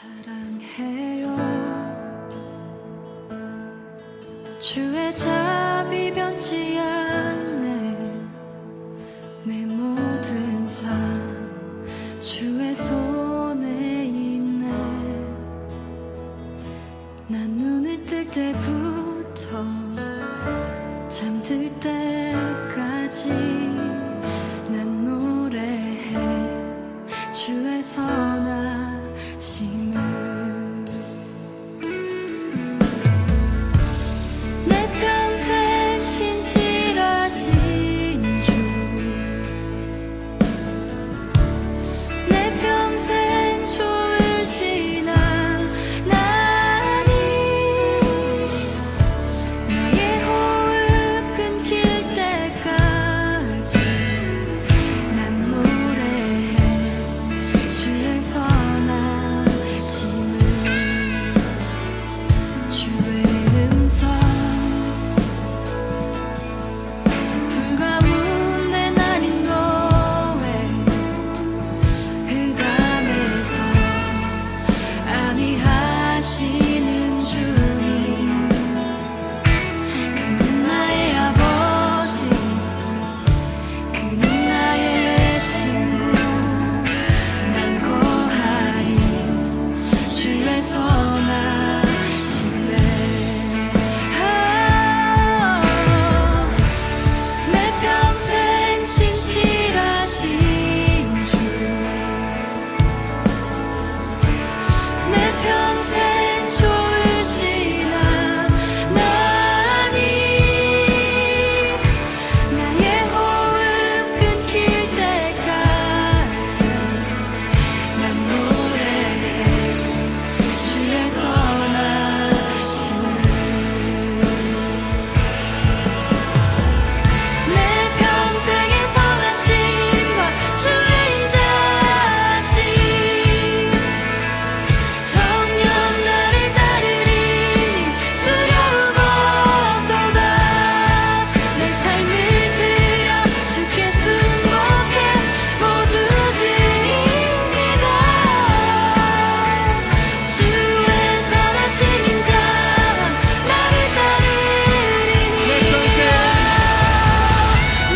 사랑해요. 주의 자비 변치 않네. 내 모든 삶 주의 손에 있네. 난 눈을 뜰 때부터 잠들 때까지 난 노래해 주의 선하심을. 내 평생 신실하신 주, 내 평생 좋으신 하나님, 나의 호흡 끊길 때까지 난 노래해 주의 선하심을. 주의 음성 불가운 내 날인 너의 흑암에서 안위하시는 주님, 그는 나의 아버지, 그는 나의 친구. 난 거하리 주의 선하심에. 내 평생 신실하신 주, 내 평생 좋으신 하나님, 나의 호흡 끊길 때까지 난 노래해 주의 선하심을. 내 평생의 선하심과 주의 인자하심, 정녕 나를 따르리니 두려움 없도다. 내 삶을 들여 주께 순복해 모두 드립니다. 주의 선하신 인자함 나를 따르리니.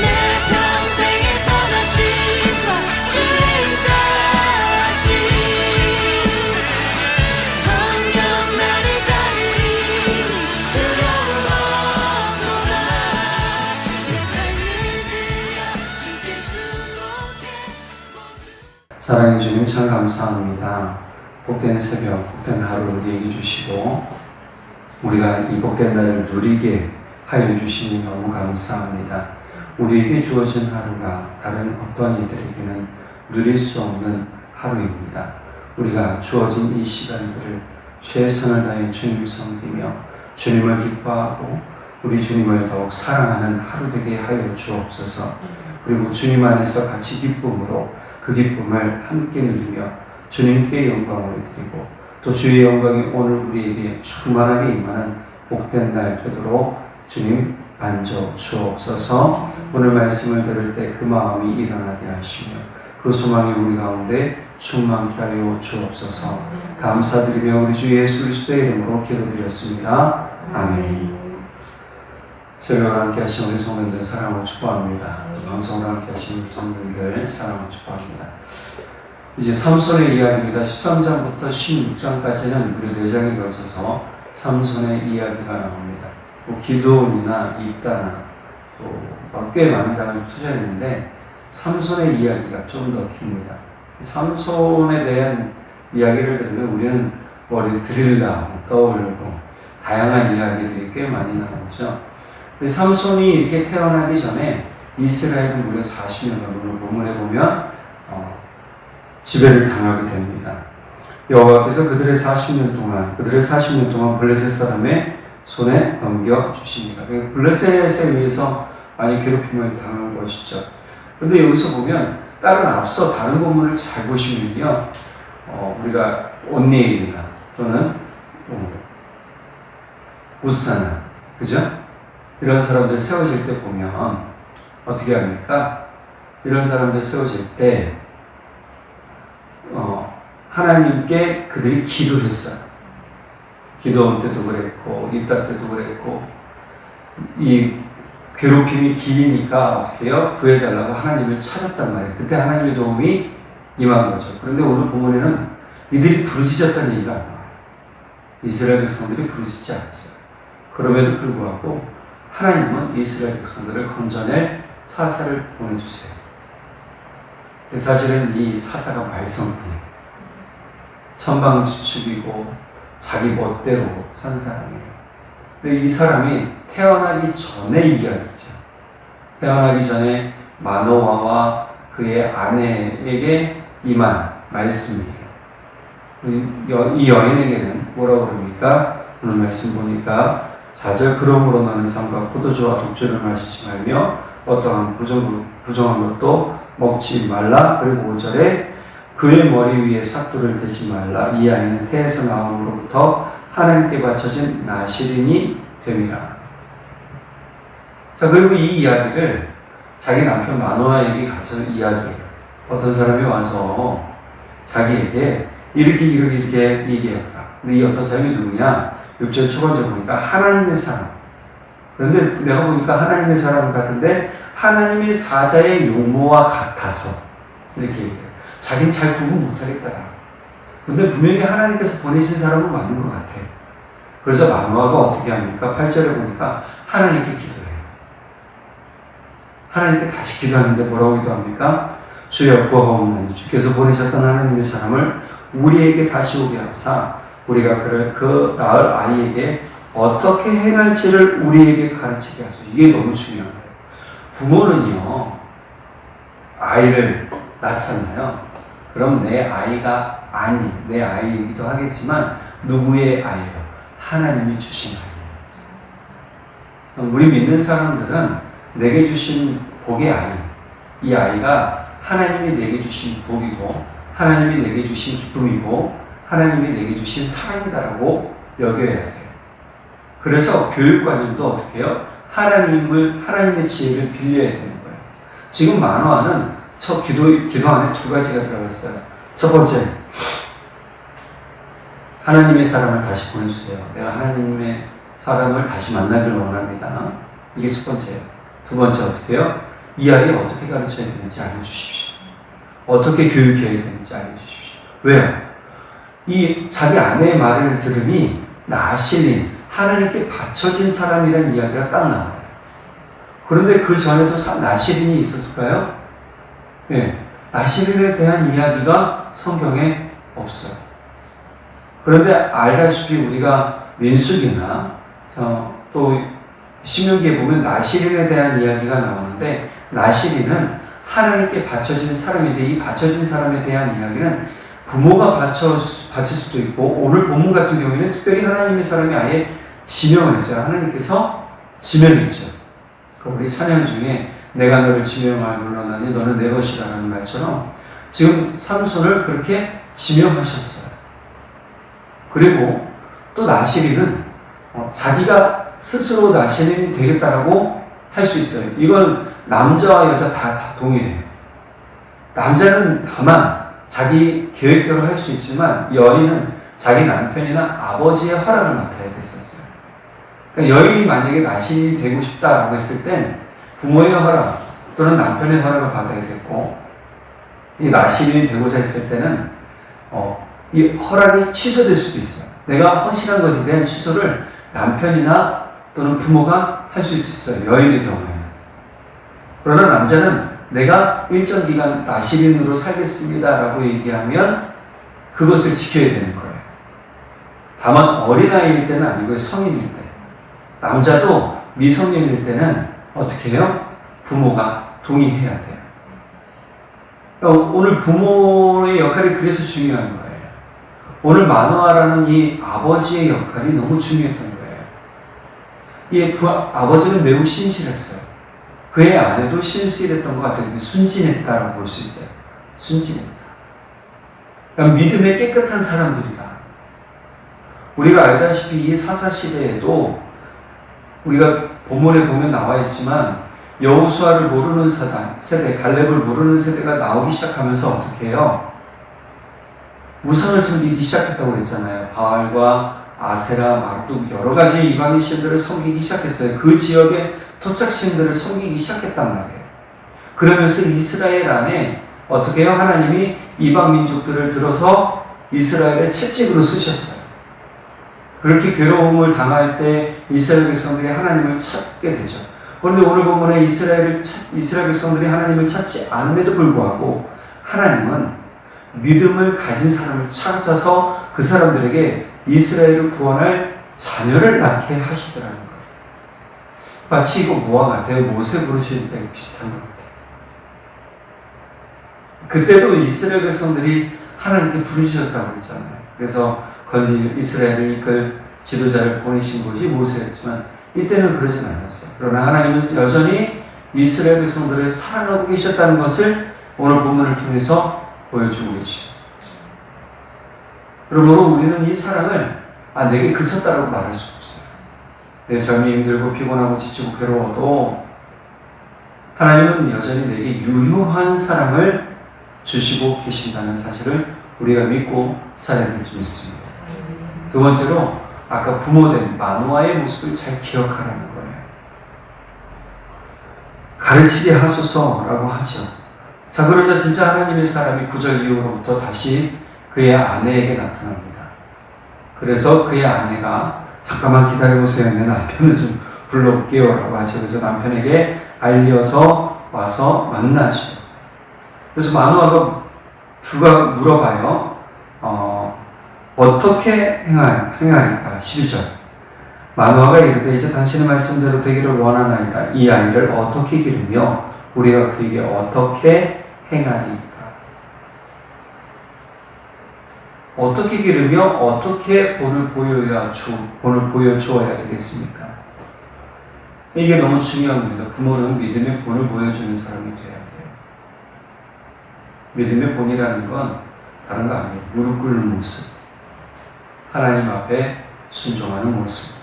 내 평생의 선하심과 주의 인자하심, 정녕 나를 따르리니 두려움 없도다. 내 삶을 들여 주께 순복해 모두. 사랑해 주님 참 감사합니다. 복된 새벽, 복된 하루 우리에게 주시고 우리가 이 복된 날을 누리게 하여 주시니 너무 감사합니다. 우리에게 주어진 하루가 다른 어떤 이들에게는 누릴 수 없는 하루입니다. 우리가 주어진 이 시간들을 최선을 다해 주님 섬기며 주님을 기뻐하고 우리 주님을 더욱 사랑하는 하루 되게 하여 주옵소서. 그리고 주님 안에서 같이 기쁨으로 그 기쁨을 함께 누리며 주님께 영광을 드리고 또 주의 영광이 오늘 우리에게 충만하게 임하는 복된 날 되도록 주님 만져 주옵소서. 오늘 말씀을 들을 때 그 마음이 일어나게 하시며 그 소망이 우리 가운데 충만케 하여 주옵소서. 감사드리며 우리 주 예수 그리스도의 이름으로 기도드렸습니다. 아멘. 새벽을 함께 하신 우리 성도님들 사랑하고 축복합니다. 또 방송을 함께 하신 우리 성도님들 사랑하고 축복합니다. 이제 삼손의 이야기입니다. 13장부터 16장까지는 무려 4장에 걸쳐서 삼손의 이야기가 나옵니다. 뭐 기드온이나 입다나 꽤 많은 장을 투자했는데 삼손의 이야기가 좀 더 깁니다. 삼손에 대한 이야기를 들으면 우리는 머리를 드릴라 떠올리고 다양한 이야기들이 꽤 많이 나오죠. 삼손이 이렇게 태어나기 전에 이스라엘은 무려 40년 오늘 본문에 보면 지배를 당하게 됩니다. 여호와께서 그들의 40년 동안 블레셋 사람의 손에 넘겨주십니다. 블레셋에 의해서 많이 괴롭힘을 당한 것이죠. 그런데 여기서 보면 앞서 다른 본문을 잘 보시면요, 우리가 온니엘이나 또는 우사나, 그죠? 이런 사람들 세워질 때 보면 어떻게 합니까? 이런 사람들 세워질 때 하나님께 그들이 기도했어요. 기도원 때도 그랬고 입다 때도 그랬고 이 괴롭힘이 기니까 어떻게 해요? 구해달라고 하나님을 찾았단 말이에요. 그때 하나님의 도움이 임한 거죠. 그런데 오늘 본문에는 이들이 부르짖었다는 얘기가 안 나와요. 이스라엘 백성들이 부르짖지 않았어요. 그럼에도 불구하고 하나님은 이스라엘 백성들을 건져낼 사사를 보내주세요. 사실은 이 사사가 말썽꾼이에요. 천방지축이고 자기 멋대로 산 사람이에요. 근데 이 사람이 태어나기 전의 이야기죠. 태어나기 전에 마노아와 그의 아내에게 임한 말씀이에요. 이 여인에게는 뭐라고 그럽니까? 오늘 말씀 보니까 4절 그러므로 너는 쌈과 포도주와 독주를 마시지 말며 어떠한 부정한 것도 먹지 말라. 그리고 5절에 그의 머리 위에 삭도를 대지 말라. 이 아이는 태에서 나옴으로부터 하나님께 바쳐진 나실인이 됨이라. 자, 그리고 이 이야기를 자기 남편 마노아에게 가서 이야기해요. 어떤 사람이 와서 자기에게 이렇게 얘기했다. 근데 이 어떤 사람이 누구냐? 6절 초반절 보니까 하나님의 사람. 그런데 내가 보니까 하나님의 사람 같은데 하나님의 사자의 용모와 같아서 이렇게 얘기해요. 자기는 잘 구분 못하겠다. 근데 분명히 하나님께서 보내신 사람은 맞는 것 같아. 그래서 마노아가 어떻게 합니까? 8절에 보니까 하나님께 기도해요. 하나님께 다시 기도하는데 뭐라고 기도합니까? 주여 구하옵나니 주께서 보내셨던 하나님의 사람을 우리에게 다시 오게 하사 우리가 그를 그 낳을 아이에게 어떻게 행할지를 우리에게 가르치게 하소서. 이게 너무 중요한 거예요. 부모는요, 아이를 낳잖아요. 그럼 내 아이가 내 아이이기도 하겠지만 누구의 아이예요? 하나님이 주신 아이예요. 우리 믿는 사람들은 내게 주신 복의 아이, 이 아이가 하나님이 내게 주신 복이고 하나님이 내게 주신 기쁨이고 하나님이 내게 주신 사랑이다라고 여겨야 돼요. 그래서 교육관님도 어떻게 해요? 하나님의 지혜를 빌려야 되는 거예요. 지금 마노아는 저 기도 안에 두 가지가 들어가 있어요. 첫 번째, 하나님의 사람을 다시 보내주세요. 내가 하나님의 사람을 다시 만나길 원합니다. 이게 첫 번째예요. 두 번째 어떻게 해요? 이 아이를 어떻게 가르쳐야 되는지 알려주십시오. 어떻게 교육해야 되는지 알려주십시오. 왜요? 이 자기 아내의 말을 들으니 나실인, 하나님께 바쳐진 사람이라는 이야기가 딱 나와요. 그런데 그 전에도 나실인이 있었을까요? 네, 나실인에 대한 이야기가 성경에 없어요. 그런데 알다시피 우리가 민수기나 또 신명기에 보면 나실인에 대한 이야기가 나오는데 나실인은 하나님께 바쳐진 사람인데 이 바쳐진 사람에 대한 이야기는 부모가 바칠 수도 있고 오늘 본문 같은 경우에는 특별히 하나님의 사람이 아예 지명을 했어요. 하나님께서 지명했죠. 우리 찬양 중에 내가 너를 지명할 물러나니 너는 내 것이라는 말처럼 지금 삼손을 그렇게 지명하셨어요. 그리고 또 나실인은 자기가 스스로 나실인이 되겠다라고 할 수 있어요. 이건 남자와 여자 다 동일해요. 남자는 다만 자기 계획대로 할 수 있지만 여인은 자기 남편이나 아버지의 허락을 맡아야 됐었어요. 그러니까 여인이 만약에 나실인이 되고 싶다라고 했을 땐 부모의 허락 또는 남편의 허락을 받아야 됐고 이 나실인이 되고자 했을 때는 이 허락이 취소될 수도 있어요. 내가 헌신한 것에 대한 취소를 남편이나 또는 부모가 할 수 있었어요. 여인의 경우에는. 그러나 남자는 내가 일정 기간 나실인으로 살겠습니다라고 얘기하면 그것을 지켜야 되는 거예요. 다만 어린아이일 때는 아니고요. 성인일 때. 남자도 미성년일 때는 어떻게 해요? 부모가 동의해야 돼요. 그러니까 오늘 부모의 역할이 그래서 중요한 거예요. 오늘 마노아라는 이 아버지의 역할이 너무 중요했던 거예요. 이 아버지는 매우 신실했어요. 그의 아내도 신실했던 것 같아요. 순진했다라고 볼 수 있어요. 순진했다. 그러니까 믿음의 깨끗한 사람들이다. 우리가 알다시피 이 사사시대에도 우리가 본문에 보면 나와 있지만 여호수아를 모르는 세대, 갈렙을 모르는 세대가 나오기 시작하면서 어떻게 해요? 우상을 섬기기 시작했다고 그랬잖아요. 바알과 아세라, 마르뚝 여러 가지 이방인 신들을 섬기기 시작했어요. 그 지역의 토착 신들을 섬기기 시작했단 말이에요. 그러면서 이스라엘 안에 어떻게 해요? 하나님이 이방 민족들을 들어서 이스라엘의 채찍으로 쓰셨어요. 그렇게 괴로움을 당할 때 이스라엘 백성들이 하나님을 찾게 되죠. 그런데 오늘 본문에 이스라엘 백성들이 하나님을 찾지 않음에도 불구하고 하나님은 믿음을 가진 사람을 찾아서 그 사람들에게 이스라엘을 구원할 자녀를 낳게 하시더라는 거예요. 마치 이거 뭐와 같아요? 모세 부르실 때 비슷한 것 같아요. 그때도 이스라엘 백성들이 하나님께 부르셨다고 했잖아요. 그래서 이스라엘을 이끌 지도자를 보내신 것이 모세였지만 이때는 그러진 않았어요. 그러나 하나님은 여전히 이스라엘 백성들을 사랑하고 계셨다는 것을 오늘 본문을 통해서 보여주고 계시죠. 그러므로 우리는 이 사랑을 내게 그쳤다라고 말할 수 없어요. 내 삶이 힘들고 피곤하고 지치고 괴로워도 하나님은 여전히 내게 유효한 사랑을 주시고 계신다는 사실을 우리가 믿고 살아야 될 줄 믿습니다. 두 번째로 아까 부모된 마노아의 모습을 잘 기억하라는 거예요. 가르치게 하소서라고 하죠. 자, 그러자 진짜 하나님의 사람이 9절 이후로부터 다시 그의 아내에게 나타납니다. 그래서 그의 아내가 잠깐만 기다려보세요. 내 남편을 좀 불러올게요 라고 하죠. 그래서 남편에게 알려서 와서 만나죠. 그래서 마노아가 물어봐요. 어떻게 행하리까? 12절. 마노아가 이르되 이제 당신의 말씀대로 되기를 원하나이다. 이 아이를 어떻게 기르며 우리가 그에게 어떻게 행하리까? 어떻게 기르며 어떻게 본을 보여주어야 되겠습니까? 이게 너무 중요한 겁니다. 부모는 믿음의 본을 보여주는 사람이 돼야 돼요. 믿음의 본이라는 건 다른 거 아니에요. 무릎 꿇는 모습, 하나님 앞에 순종하는 모습,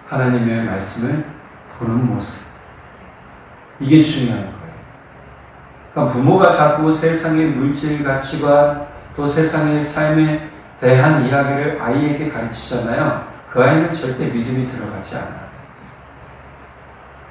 하나님의 말씀을 보는 모습, 이게 중요한 거예요. 그러니까 부모가 자꾸 세상의 물질 가치관 또 세상의 삶에 대한 이야기를 아이에게 가르치잖아요. 그 아이는 절대 믿음이 들어가지 않아요.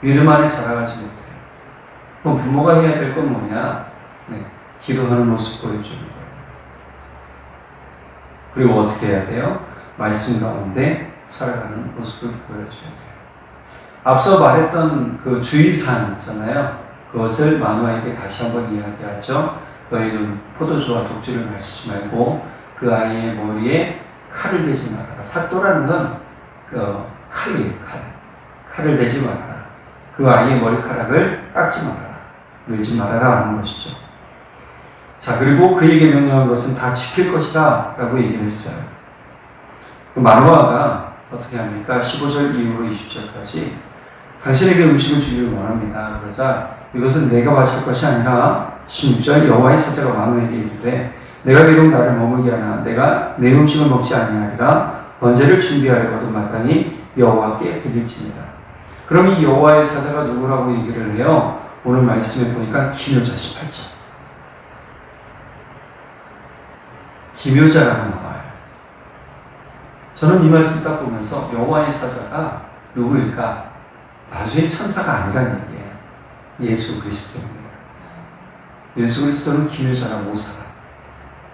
믿음 안에 자라가지 못해요. 그럼 부모가 해야 될 건 뭐냐? 기도하는 모습 보여주는 거예요. 그리고 어떻게 해야 돼요? 말씀 가운데 살아가는 모습을 보여줘야 돼요. 앞서 말했던 그 주의사항 있잖아요. 그것을 마노아에게 다시 한번 이야기하죠. 너희는 포도주와 독주를 마시지 말고 그 아이의 머리에 칼을 대지 말아라. 삭도라는 건 칼이에요. 칼을 대지 말아라. 그 아이의 머리카락을 깎지 말아라. 밀지 말아라 하는 것이죠. 자, 그리고 그에게 명령한 것은 다 지킬 것이다 라고 얘기를 했어요. 마노아가 어떻게 합니까? 15절 이후로 20절까지 당신에게 음식을 주기를 원합니다. 그러자 이것은 내가 바칠 것이 아니라 16절 여호와의 사자가 마노아에게 이르되 내가 비록 나를 머물게 하나 내가 내 음식을 먹지 아니하리라. 번제를 준비하려거든 마땅히 여호와께 드릴지니라. 그럼 이 여호와의 사자가 누구라고 얘기를 해요? 오늘 말씀에 보니까 기묘자 18절. 기묘자라고 나와요. 저는 이 말씀 딱 보면서 여호와의 사자가 누구일까? 나중에 천사가 아니라는 얘기예요. 예수 그리스도입니다. 예수 그리스도는 기묘자라 모사가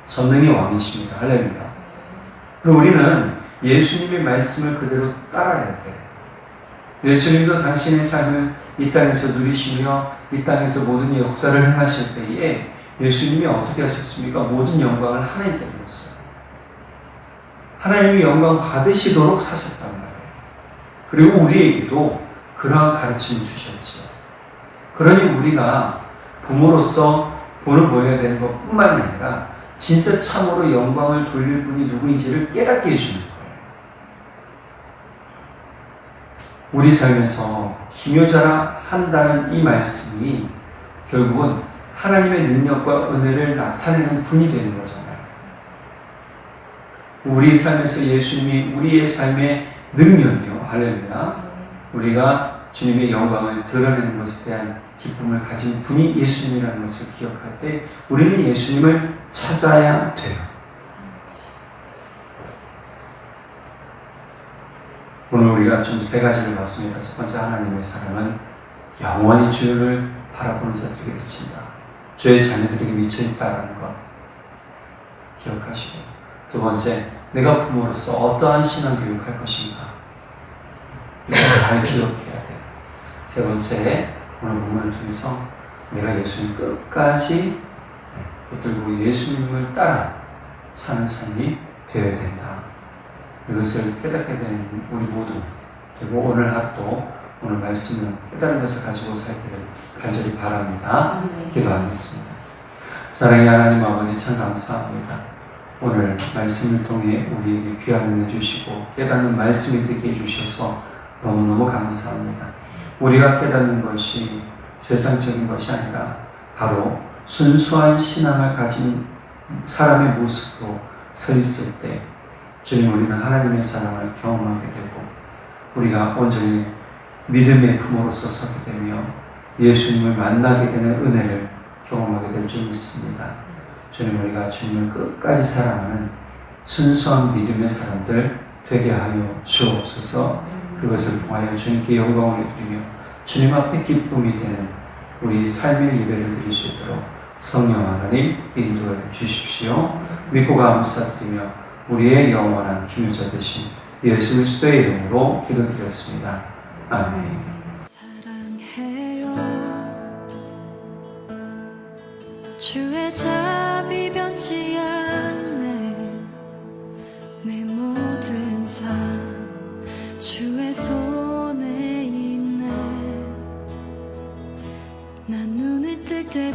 전능의 왕이십니다. 할렐루야. 그럼 우리는 예수님의 말씀을 그대로 따라야 돼요. 예수님도 당신의 삶을 이 땅에서 누리시며 이 땅에서 모든 역사를 행하실 때에 예수님이 어떻게 하셨습니까? 모든 영광을 하나님께 드렸어요. 하나님이 영광 받으시도록 사셨단 말이에요. 그리고 우리에게도 그러한 가르침을 주셨죠. 그러니 우리가 부모로서 본을 보여야 되는 것 뿐만이 아니라 진짜 참으로 영광을 돌릴 분이 누구인지를 깨닫게 해주는 거예요. 우리 삶에서 기묘자라 한다는 이 말씀이 결국은 하나님의 능력과 은혜를 나타내는 분이 되는 거잖아요. 우리 삶에서 예수님이 우리의 삶의 능력이요. 할렐루야. 우리가 주님의 영광을 드러내는 것에 대한 기쁨을 가진 분이 예수님이라는 것을 기억할 때 우리는 예수님을 찾아야 돼요. 오늘 우리가 좀 세 가지를 봤습니다. 첫 번째, 하나님의 사랑은 영원히 주를 바라보는 자들에게 미친다. 주의 자녀들에게 미쳐있다라는 것 기억하시고, 두 번째, 내가 부모로서 어떠한 신앙 교육할 것인가 이걸 잘 기억해야 돼요. 세 번째, 오늘 본문을 통해서 내가 예수님 끝까지 붙들고 예수님을 따라 사는 삶이 되어야 된다. 이것을 깨닫게 된 우리 모두, 그리고 오늘 하루도 오늘 말씀을 깨달은 것을 가지고 살기를 간절히 바랍니다. 기도하겠습니다. 사랑의 하나님 아버지, 참 감사합니다. 오늘 말씀을 통해 우리에게 귀한 은혜 주시고 깨닫는 말씀이 되게 해주셔서 너무너무 감사합니다. 우리가 깨닫는 것이 세상적인 것이 아니라 바로 순수한 신앙을 가진 사람의 모습으로 서 있을 때 주님, 우리는 하나님의 사랑을 경험하게 되고 우리가 온전히 믿음의 부모로서 서게 되며 예수님을 만나게 되는 은혜를 경험하게 될 줄 믿습니다. 주님, 우리가 주님을 끝까지 사랑하는 순수한 믿음의 사람들 되게 하여 주옵소서. 그것을 통하여 주님께 영광을 드리며 주님 앞에 기쁨이 되는 우리 삶의 예배를 드릴 수 있도록 성령 하나님 인도해 주십시오. 믿고 감사드리며 우리의 영원한 기묘자 되신 예수 그리스도의 이름으로 기도드렸습니다. 아멘. 사랑해요. 주의 자비 변치 않네. 내 모든 삶 주의 손에 있네. 난 눈을 뜰 때